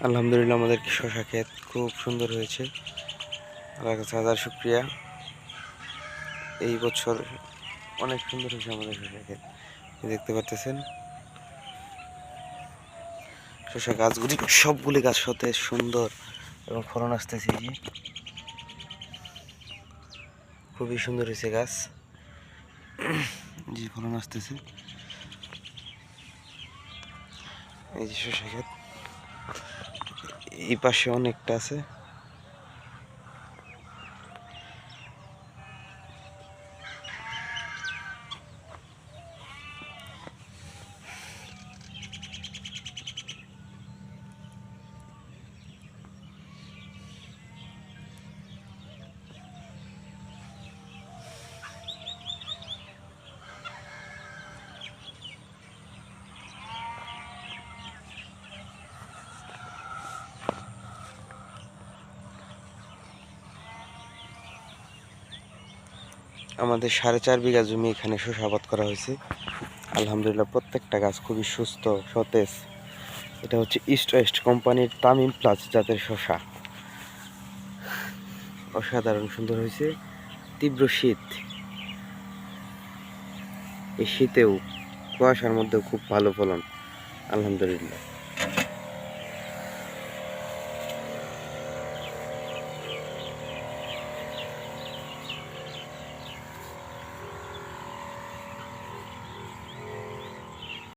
আলহামদুলিল্লাহ আমাদের শশা ক্ষেত খুব সুন্দর হয়েছে। আল্লাহর কাছে হাজার শুকরিয়া। এই বছর অনেক সুন্দর হয়েছে আমাদের শশা ক্ষেত, দেখতে পাচ্ছেন। শশা গাছগুলি সবগুলি গাছ সতেজ সুন্দর এবং ফলন আসতেছে। খুবই সুন্দর হয়েছে গাছ, জি ফলন আসতেছে। এই যে শশা ক্ষেত, এই পাশে অনেকটা আছে। আমাদের 4.5 বিঘা জমি এখানে শসা আবাদ করা হয়েছে। আলহামদুলিল্লাহ প্রত্যেকটা গাছ খুবই সুস্থ সতেজ। এটা হচ্ছে ইস্ট ওয়েস্ট কোম্পানির তামিম প্লাস জাতের শসা। অসাধারণ সুন্দর হয়েছে। তীব্র শীত, এই শীতেও কুয়াশার মধ্যেও খুব ভালো ফলন আলহামদুলিল্লাহ।